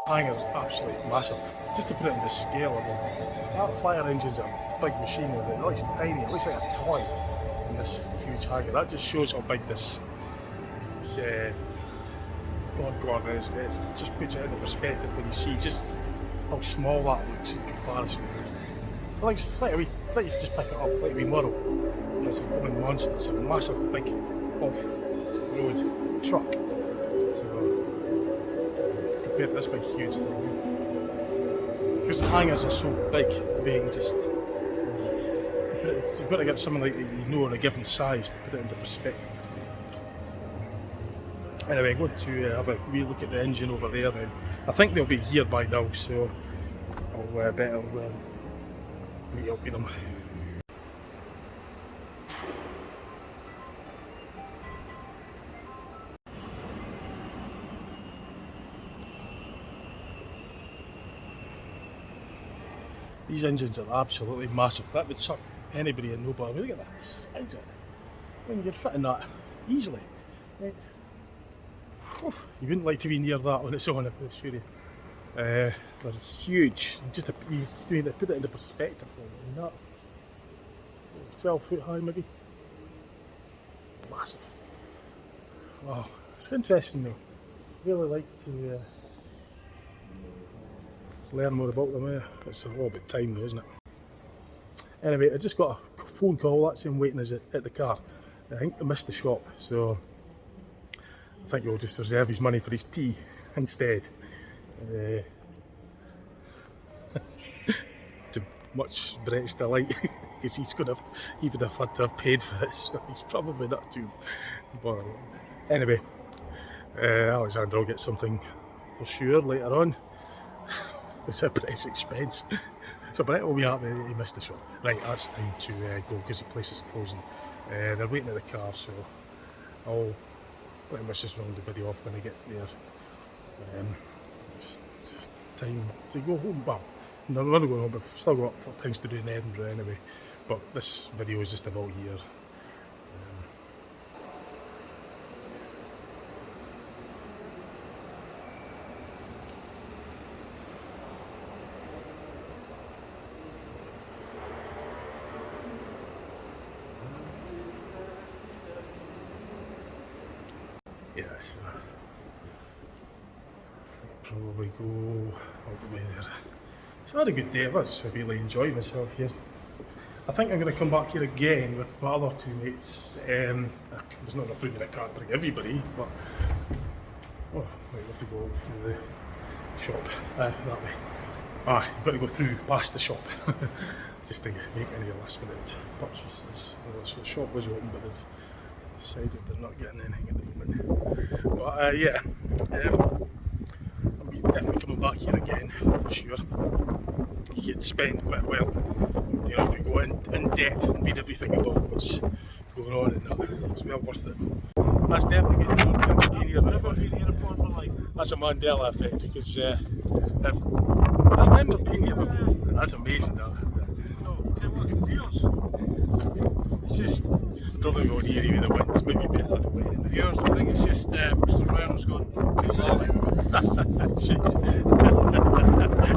Hangar's absolutely massive. Just to put it into scale, that fire engine's a big machine. It looks tiny, it looks like a toy in this huge hangar. That just shows how big this Concorde is. It just puts it into perspective when you see just how small that looks in comparison. It's like you just pick it up like a wee model. It's a blooming monster. It's a massive, big off-road truck. So compared to this big, huge thing. Because the hangars are so big, being just you've got to get something like that you know in a given size to put it into perspective. Anyway, I'm going to have a wee look at the engine over there then. I think they'll be here by now, so I'll better meet up with them. These engines are absolutely massive. That would suck anybody in no bar. Look at that size of it. I mean, you're fitting that easily. Right. You wouldn't like to be near that when it's on, I can assure you. They're huge. Just to put it into perspective, I mean, that 12 foot high maybe. Massive. Wow, it's interesting though. Really like to learn more about them. It's a little bit time though, isn't it? Anyway, I just got a phone call. That's him waiting at the car. I think I missed the shop, so I think he'll just reserve his money for his tea instead. To much Brett's delight, because he would have had to have paid for it, so he's probably not too bothered. Anyway, Alexander will get something for sure later on. It's at Brett's expense. So Brett will be happy that he missed the shop. Right, that's time to go because the place is closing. They're waiting at the car, so I'll pretty much just round the video off when I get there. It's time to go home. Well, no, we're not going home, but we've still got things to do in Edinburgh anyway. But this video is just about here. Yes, probably go all the way there. So I had a good day. I really enjoyed myself here. I think I'm going to come back here again with my other two mates. There's not enough room that I can't bring everybody, but I might have to go through the shop that way. You've got to go through past the shop just to make any last minute purchases. So the shop was open, but they've decided they're not getting anything at the moment. But yeah, I'll be definitely coming back here again for sure. You could spend quite a while, you know, if you go in depth and read everything about what's going on, and it's well worth it. That's definitely good. I've been here before. That's a Mandela effect, because I remember being here before. That's amazing. It's just probably going here even the wind's maybe better the way. Viewers, I think it's just Mr. Reynolds going.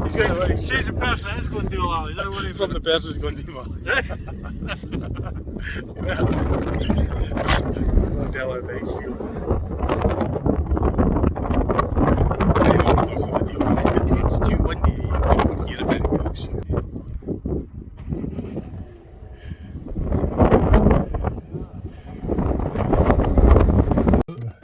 He says the person that is going to do a lot. Is that what he from the person who's going to do a Mandela effect. It's too windy. You can hear a bit of it.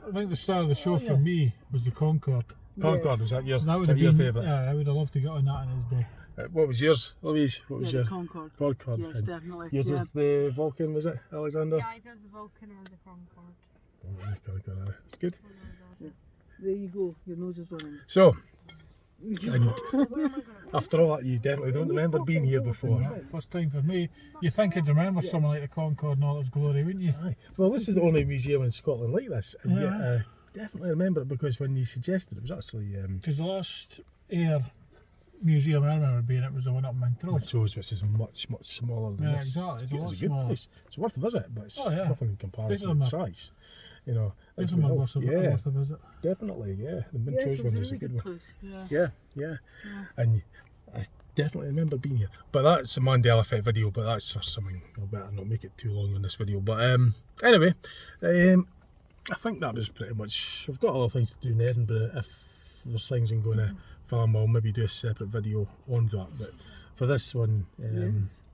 I think the start of the show for me was the Concorde. Concorde, was that your favourite? Yeah, I would have loved to get on that in his day. What was yours, Louise? What was your Concorde? Concorde. Yes, definitely. Yours was the Vulcan, was it, Alexander? Yeah, I did the Vulcan or the Concorde. Concorde, it's good. There you go, your nose is running. So, and after all that, you definitely don't remember being here before. First time for me. You think I'd remember something like the Concorde in all its glory, wouldn't you? Aye. Well, this is the only museum in Scotland like this, and yet I definitely remember it because when you suggested it was actually because the last air museum I remember being it was the one up in Montrose, which is much smaller than this. Exactly. It's a good smaller. place. It's worth a visit, but it's nothing in comparison to size. You know, it's worth a visit. Definitely, yeah. The Montrose one is a good one. Yeah. Yeah. And I definitely remember being here. But that's a Mandela effect video, but that's for something. I better not make it too long on this video. But anyway, I think that was pretty much. I've got other things to do in Edinburgh. If there's things I'm going to film, I'll maybe do a separate video on that. But for this one,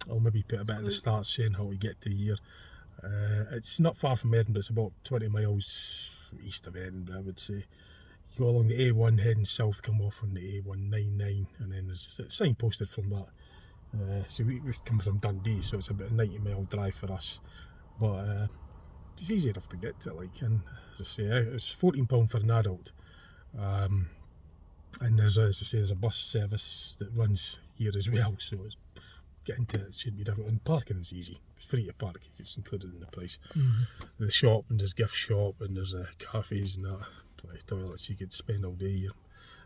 I'll maybe put a bit at the start saying how we get to here. It's not far from Edinburgh. It's about 20 miles east of Edinburgh, I would say. You go along the A1 heading south, come off on the A199, and then there's a sign posted from that. So we come from Dundee, so it's about a 90-mile drive for us. But it's easy enough to get to, like, and as I say, it's £14 for an adult. And there's a bus service that runs here as well, so it's getting to it shouldn't be difficult. And parking is easy. It's free to park, it's included in the price. The shop, and there's gift shop, and there's cafes and that, toilets you could spend all day here.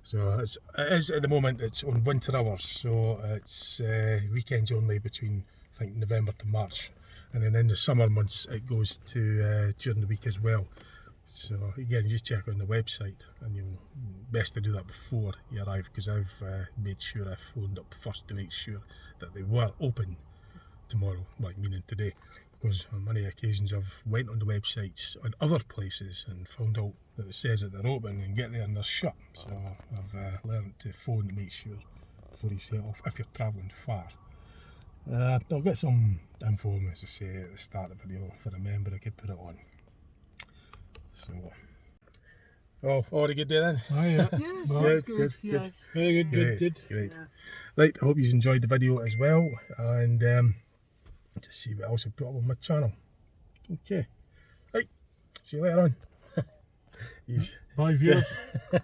So it is at the moment, it's on winter hours, so it's weekends only between I think November to March, and then in the summer months it goes to during the week as well. So again, just check on the website, and you'll best to do that before you arrive, because I've made sure I phoned up first to make sure that they were open tomorrow, like meaning today, because on many occasions I've went on the websites on other places and found out that it says that they're open and get there and they're shut. So I've learned to phone to make sure before you set off if you're travelling far. I'll get some info, as I say, at the start of the video. If I remember, I could put it on. So Oh, already good day then? Oh yeah. Yes, Well, that's good, good. good. Yes. Very good, good. Great. Yeah. Right, I hope you enjoyed the video as well, and just see what else I put up on my channel. Okay. Right, see you later on. He's Bye viewers.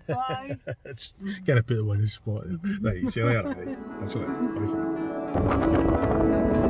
Bye. it's gonna put the one in the spot. Right, see you later. Right. That's all right. Bye for now.